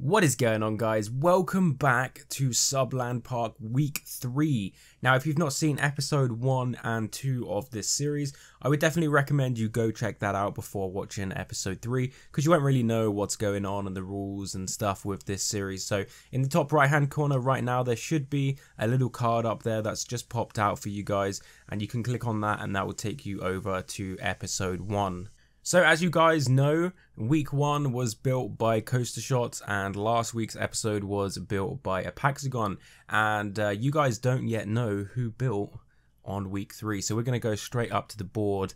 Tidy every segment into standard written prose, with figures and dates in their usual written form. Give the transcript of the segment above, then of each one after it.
What is going on, guys? Welcome back to SubLand Park Week 3. Now, if you've not seen episode 1 and 2 of this series, I would definitely recommend you go check that out before watching episode 3, because you won't really know what's going on and the rules and stuff with this series. So in the top right hand corner right now, there should be a little card up there that's just popped out for you guys, and you can click on that and that will take you over to episode 1. So as you guys know, week 1 was built by CoasterShot and last week's episode was built by Apaxagon, and you guys don't yet know who built on week 3. So we're going to go straight up to the board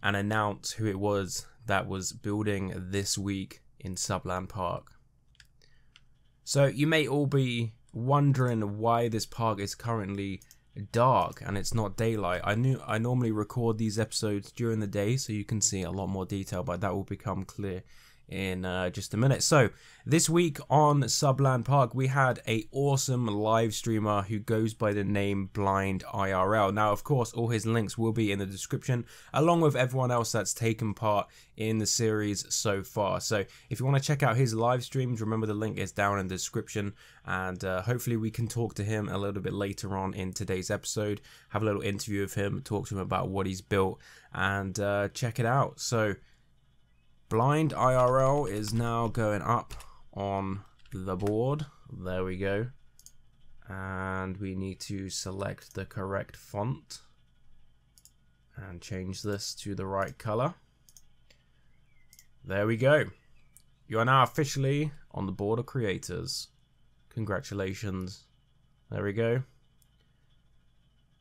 and announce who it was that was building this week in SubLand Park. So you may all be wondering why this park is currently dark and it's not daylight. I normally record these episodes during the day so you can see a lot more detail, but that will become clear in just a minute. So this week on SubLand Park we had a awesome live streamer who goes by the name BlindIRL. Now of course all his links will be in the description, along with everyone else that's taken part in the series so far. So if you want to check out his live streams, remember the link is down in the description, and hopefully we can talk to him a little bit later on in today's episode, have a little interview of him, talk to him about what he's built, and check it out. So BlindIRL is now going up on the board. There we go. And we need to select the correct font and change this to the right color. There we go. You are now officially on the board of creators. Congratulations. There we go.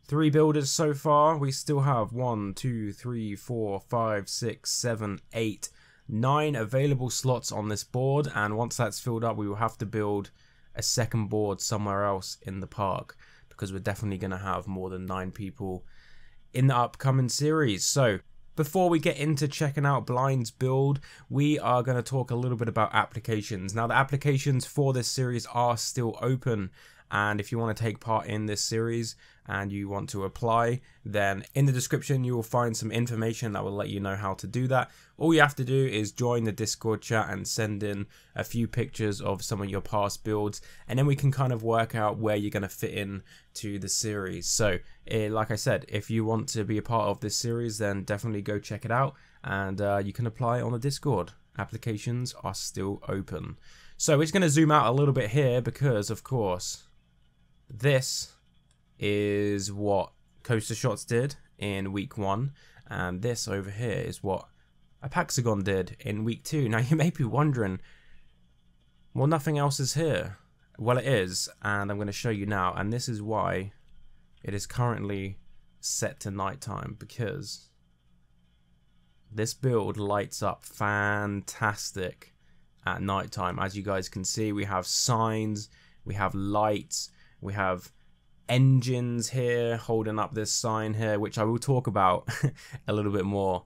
3 builders so far. We still have 1, 2, 3, 4, 5, 6, 7, 8, 9 available slots on this board, and once that's filled up we will have to build a second board somewhere else in the park, because we're definitely going to have more than 9 people in the upcoming series. So before we get into checking out Blind's build, we are going to talk a little bit about applications. Now the applications for this series are still open, and if you want to take part in this series and you want to apply, then in the description you will find some information that will let you know how to do that. All you have to do is join the Discord chat and send in a few pictures of some of your past builds, and then we can kind of work out where you're going to fit in to the series. So like I said, if you want to be a part of this series, then definitely go check it out, and you can apply on the Discord. Applications are still open. So we're just going to zoom out a little bit here, because of course this is what CoasterShot did in week 1, and this over here is what Apaxagon did in week 2. Now you may be wondering, well, nothing else is here. Well, it is, and I'm going to show you now, and this is why it is currently set to nighttime, because this build lights up fantastic at nighttime. As you guys can see, we have signs, we have lights, we have engines here holding up this sign here, which I will talk about a little bit more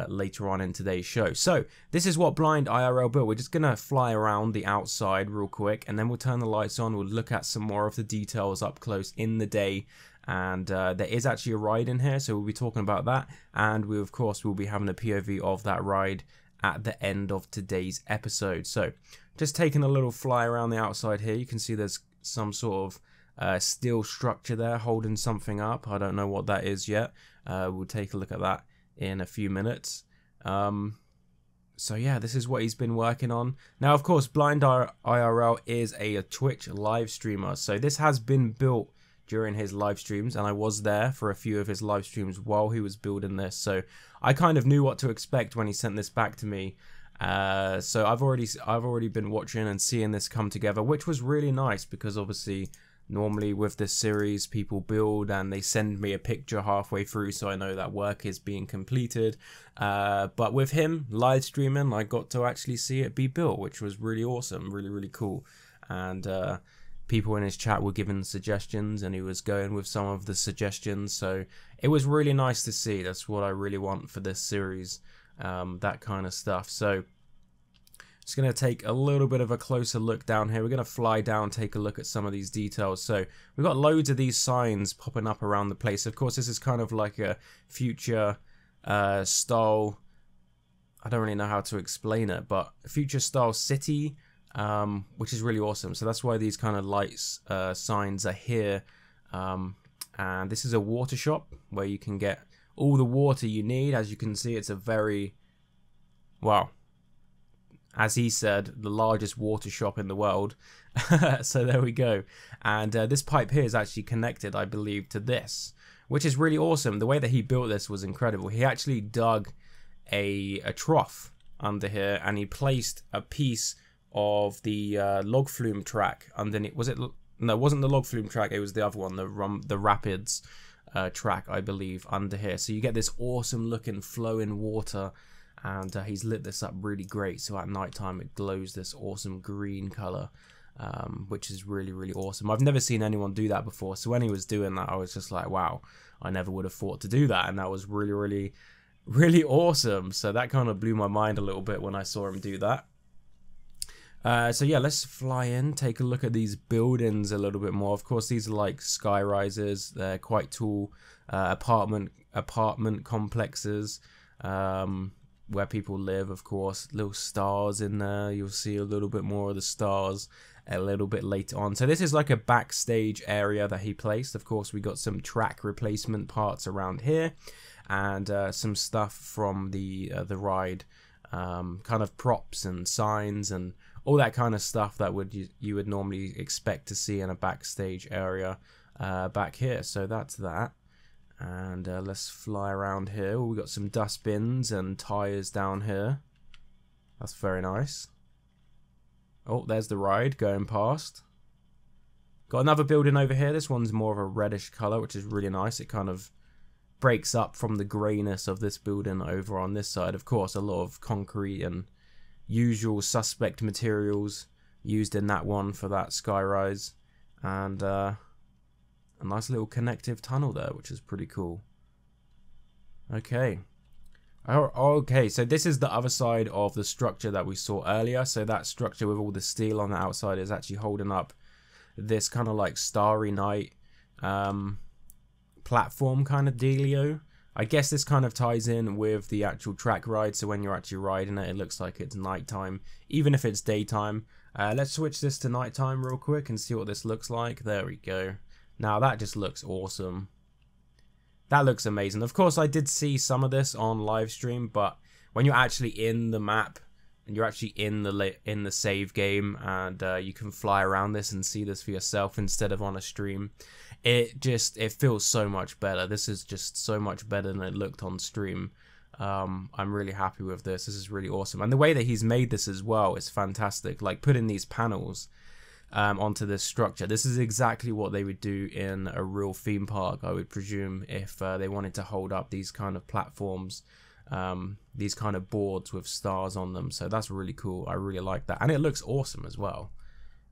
later on in today's show. So this is what BlindIRL built. We're just gonna fly around the outside real quick, and then we'll turn the lights on. We'll look at some more of the details up close in the day, and there is actually a ride in here, so we'll be talking about that, and we of course will be having a POV of that ride at the end of today's episode. So just taking a little fly around the outside here, you can see there's some sort of steel structure there holding something up. I don't know what that is yet. We'll take a look at that in a few minutes. So yeah, this is what he's been working on. Now of course BlindIRL is a Twitch live streamer, so this has been built during his live streams, and I was there for a few of his live streams while he was building this, so I kind of knew what to expect when he sent this back to me. So I've already been watching and seeing this come together, which was really nice, because obviously normally with this series people build and they send me a picture halfway through, so I know that work is being completed, but with him live streaming I got to actually see it be built, which was really awesome, really cool. And people in his chat were giving suggestions, and he was going with some of the suggestions, so it was really nice to see. That's what I really want for this series, that kind of stuff. So just going to take a little bit of a closer look down here. We're going to fly down, take a look at some of these details. So we've got loads of these signs popping up around the place. Of course, this is kind of like a future style, I don't really know how to explain it, but a future style city which is really awesome. So that's why these kind of lights signs are here. And this is a water shop where you can get all the water you need. As you can see, it's a very, well, as he said, the largest water shop in the world. So there we go. And this pipe here is actually connected, I believe, to this, which is really awesome. The way that he built this was incredible. He actually dug a trough under here, and he placed a piece of the log flume track underneath. Was it? No, it wasn't the log flume track. It was the other one, the rapids track, I believe, under here. So you get this awesome looking flowing water, and he's lit this up really great. So at night time, it glows this awesome green color, which is really, really awesome. I've never seen anyone do that before. So when he was doing that, I was just like, wow, I never would have thought to do that. And that was really, really, really awesome. So that kind of blew my mind a little bit when I saw him do that. So yeah, let's fly in, take a look at these buildings a little bit more. Of course, these are like sky rises. They're quite tall apartment complexes where people live, of course. Little stars in there. You'll see a little bit more of the stars a little bit later on. So this is like a backstage area that he placed. Of course, we got some track replacement parts around here, and some stuff from the ride, kind of props and signs and all that kind of stuff that you would normally expect to see in a backstage area back here. So that's that. And let's fly around here. We got some dustbins and tires down here. That's very nice. Oh, there's the ride going past. Got another building over here. This one's more of a reddish color, which is really nice. It kind of breaks up from the grayness of this building over on this side. Of course, a lot of concrete and usual suspect materials used in that one for that skyrise, and a nice little connective tunnel there, which is pretty cool. Okay. Okay, so this is the other side of the structure that we saw earlier. So that structure with all the steel on the outside is actually holding up this kind of like Starry Night platform kind of dealio. I guess this kind of ties in with the actual track ride, so when you're actually riding it, it looks like it's nighttime, even if it's daytime. Let's switch this to nighttime real quick and see what this looks like. There we go. Now that just looks awesome. That looks amazing. Of course, I did see some of this on live stream, but when you're actually in the map and you're actually in the save game, and you can fly around this and see this for yourself instead of on a stream, it feels so much better. This is just so much better than it looked on stream. I'm really happy with this. This is really awesome. And the way that he's made this as well is fantastic. Like putting these panels onto this structure. This is exactly what they would do in a real theme park, I would presume, if they wanted to hold up these kind of platforms, these kind of boards with stars on them. So that's really cool. I really like that. And it looks awesome as well.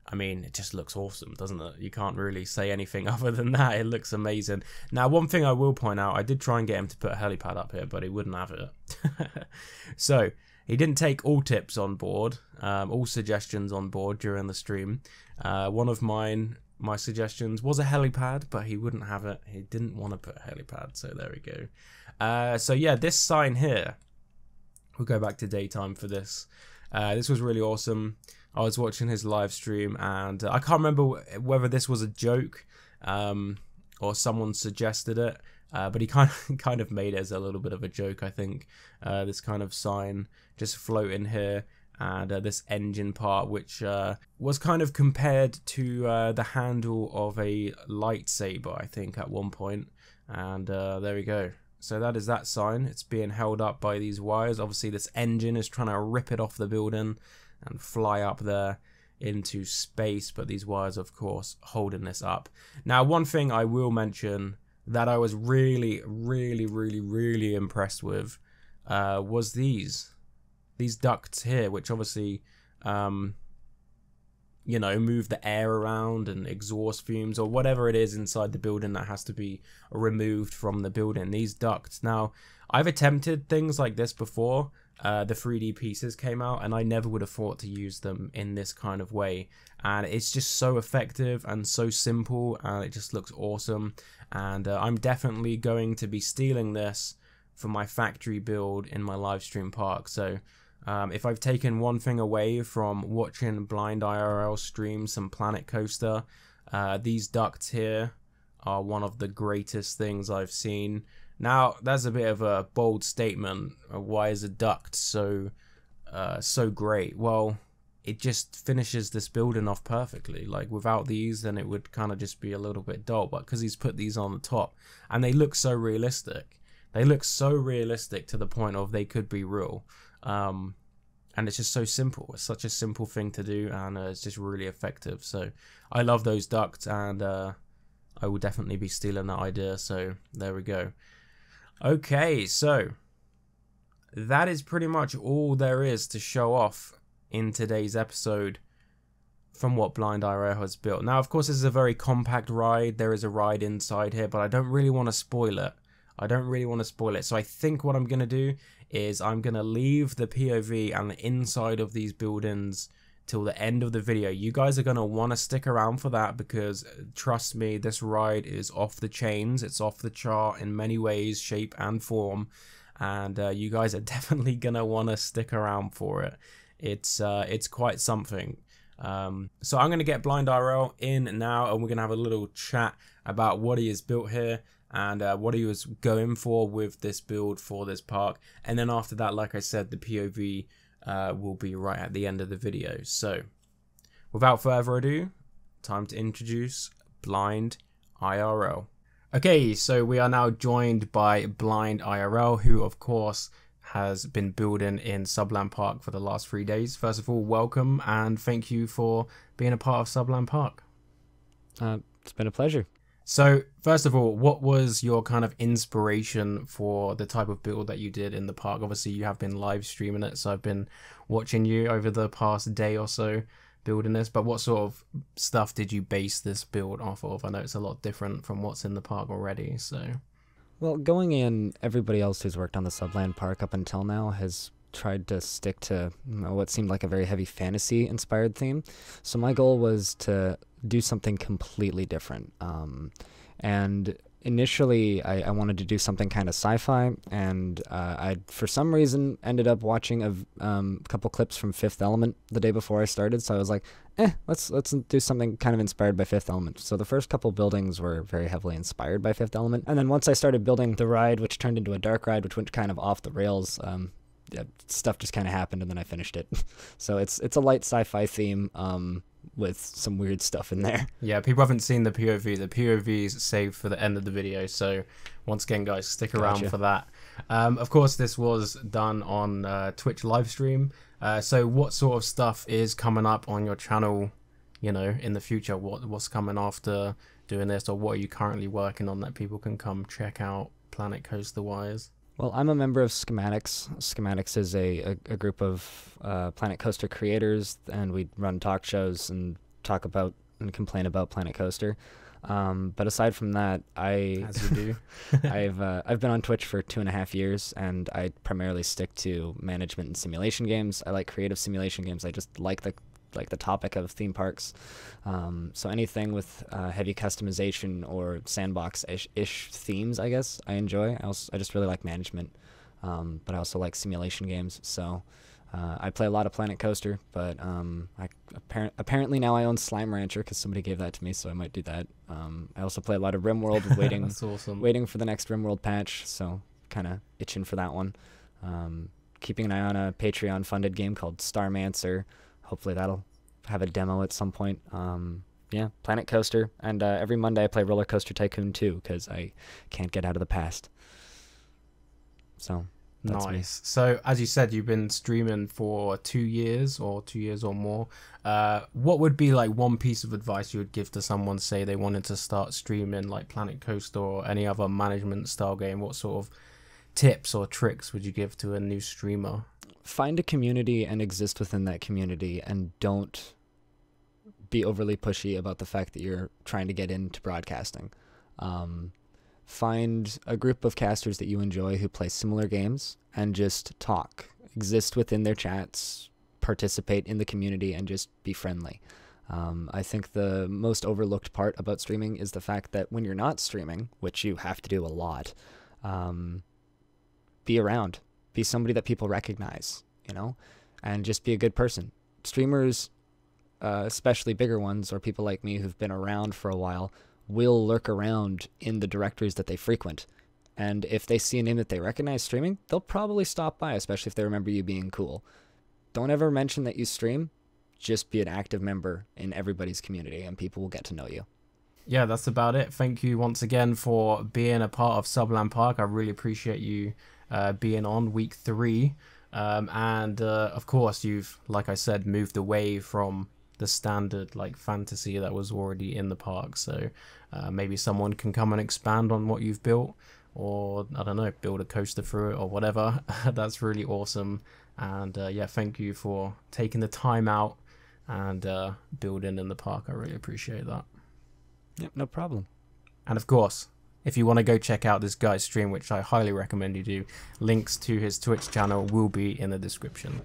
I mean, it just looks awesome, doesn't it? You can't really say anything other than that. It looks amazing. Now, one thing I will point out, I did try and get him to put a helipad up here, but he wouldn't have it. So, he didn't take all tips on board, all suggestions on board during the stream. One of my suggestions was a helipad, but he wouldn't have it. He didn't want to put a helipad, so there we go. So yeah, this sign here, we'll go back to daytime for this. This was really awesome. I was watching his live stream, and I can't remember whether this was a joke or someone suggested it, but he kind of made it as a little bit of a joke, I think. This kind of sign just floating here, and this engine part, which was kind of compared to the handle of a lightsaber, I think, at one point. And there we go. So that is that sign. It's being held up by these wires. Obviously, this engine is trying to rip it off the building and fly up there into space, but these wires, of course, holding this up. Now, one thing I will mention that I was really impressed with was these ducts here, which obviously you know, move the air around and exhaust fumes or whatever it is inside the building that has to be removed from the building. These ducts. Now, I've attempted things like this before. The 3D pieces came out, and I never would have thought to use them in this kind of way. And it's just so effective and so simple, and it just looks awesome. And I'm definitely going to be stealing this for my factory build in my live stream park. So If I've taken one thing away from watching BlindIRL stream some PlanetCoaster, these ducts here are one of the greatest things I've seen. Now, that's a bit of a bold statement. Why is a duct so great? Well, it just finishes this building off perfectly. Like, without these, then it would kind of just be a little bit dull. But because he's put these on the top, and they look so realistic. They look so realistic to the point of they could be real. And it's just so simple. It's such a simple thing to do, and it's just really effective. So I love those ducts, and I will definitely be stealing that idea. So there we go. Okay, so that is pretty much all there is to show off in today's episode from what BlindIRL has built. Now, of course, this is a very compact ride. There is a ride inside here, but I don't really want to spoil it. So I think what I'm going to do is I'm going to leave the POV and the inside of these buildings till the end of the video. You guys are going to want to stick around for that, because trust me, this ride is off the chains. It's off the chart in many ways, shape and form, and you guys are definitely going to want to stick around for it. It's quite something. So I'm going to get BlindIRL in now, and we're going to have a little chat about what he has built here, and what he was going for with this build for this park. And then after that, like I said, the POV will be right at the end of the video. So without further ado, time to introduce BlindIRL. Okay, so we are now joined by BlindIRL, who of course has been building in SubLand Park for the last 3 days. First of all, welcome, and thank you for being a part of SubLand Park. It's been a pleasure. So, first of all, what was your kind of inspiration for the type of build that you did in the park? Obviously, you have been live streaming it, so I've been watching you over the past day or so building this. But what sort of stuff did you base this build off of? I know it's a lot different from what's in the park already, so... Well, going in, everybody else who's worked on the SubLand Park up until now has tried to stick to what seemed like a very heavy fantasy-inspired theme. So my goal was to do something completely different. And initially, I wanted to do something kind of sci-fi, and I, for some reason, ended up watching a couple clips from Fifth Element the day before I started, so I was like, let's do something kind of inspired by Fifth Element. So the first couple buildings were very heavily inspired by Fifth Element, and then once I started building the ride, which turned into a dark ride, which went kind of off the rails, stuff just kind of happened, and then I finished it. So it's a light sci-fi theme with some weird stuff in there. Yeah, people haven't seen the POV. The POV is saved for the end of the video, so once again, guys, stick around for that. Of course, this was done on Twitch live stream. So what sort of stuff is coming up on your channel, you know, in the future? What's coming after doing this, or what are you currently working on that people can come check out PlanetCoaster wise? Well, I'm a member of Schematics. Schematics is a group of PlanetCoaster creators, and we run talk shows and talk about and complain about PlanetCoaster. But aside from that, As you do. I've been on Twitch for 2.5 years, and I primarily stick to management and simulation games. I like creative simulation games. I just like the topic of theme parks. So anything with heavy customization or sandbox-ish themes, I guess, I enjoy. I just really like management, but I also like simulation games. So I play a lot of PlanetCoaster, but apparently now I own Slime Rancher because somebody gave that to me, so I might do that. I also play a lot of RimWorld, waiting That's awesome. Waiting for the next RimWorld patch, so kind of itching for that one. Keeping an eye on a Patreon-funded game called Starmancer. Hopefully that'll have a demo at some point. Yeah, PlanetCoaster, and every Monday I play Roller Coaster Tycoon 2 because I can't get out of the past. So that's me. Nice. So as you said, you've been streaming for 2 years or more. What would be like one piece of advice you would give to someone, say they wanted to start streaming like PlanetCoaster or any other management style game? What sort of tips or tricks would you give to a new streamer? Find a community and exist within that community, and don't be overly pushy about the fact that you're trying to get into broadcasting. Find a group of casters that you enjoy who play similar games and just talk. Exist within their chats, participate in the community, and just be friendly. I think the most overlooked part about streaming is the fact that when you're not streaming, which you have to do a lot, be around. Be somebody that people recognize. you know, and just be a good person. Streamers, especially bigger ones or people like me who've been around for a while, will lurk around in the directories that they frequent. And if they see a name that they recognize streaming, they'll probably stop by, especially if they remember you being cool. Don't ever mention that you stream. Just be an active member in everybody's community and people will get to know you. Yeah, that's about it. Thank you once again for being a part of SubLand Park. I really appreciate you being on week 3. And of course, you've, like I said, moved away from the standard like fantasy that was already in the park. So maybe someone can come and expand on what you've built, or I don't know, build a coaster through it or whatever. That's really awesome. And yeah, thank you for taking the time out and building in the park. I really appreciate that. Yep, no problem. And of course, if you want to go check out this guy's stream, which I highly recommend you do, links to his Twitch channel will be in the description.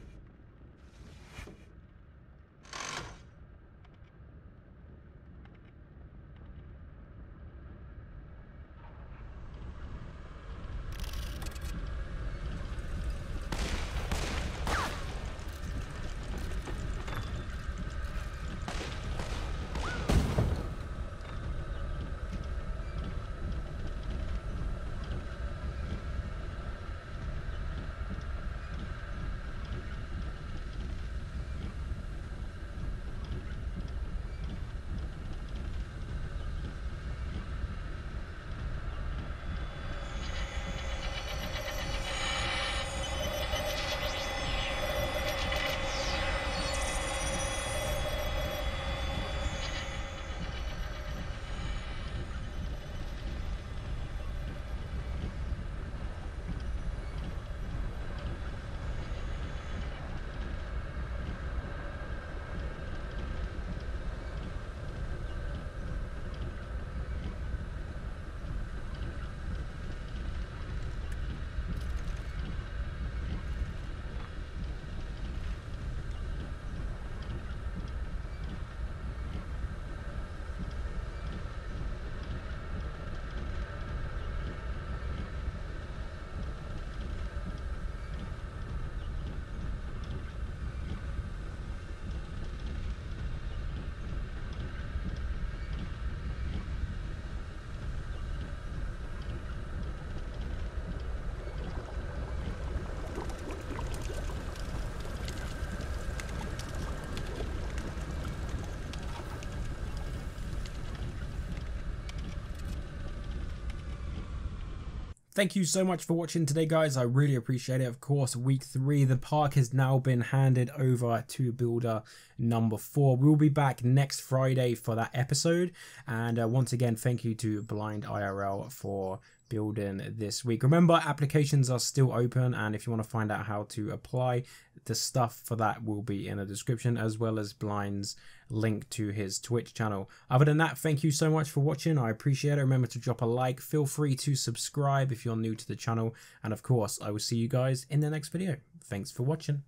Thank you so much for watching today, guys. I really appreciate it. Of course, week 3, the park has now been handed over to builder number 4. We'll be back next Friday for that episode. And once again, thank you to BlindIRL for building this week. Remember, applications are still open, and if you want to find out how to apply, the stuff for that will be in the description, as well as Blind's link to his Twitch channel. Other than that, thank you so much for watching. I appreciate it. Remember to drop a like. Feel free to subscribe if you're new to the channel, and of course, I will see you guys in the next video. Thanks for watching.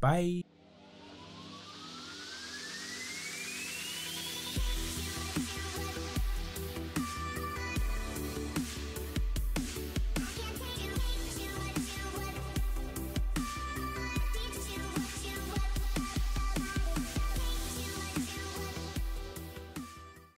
Bye.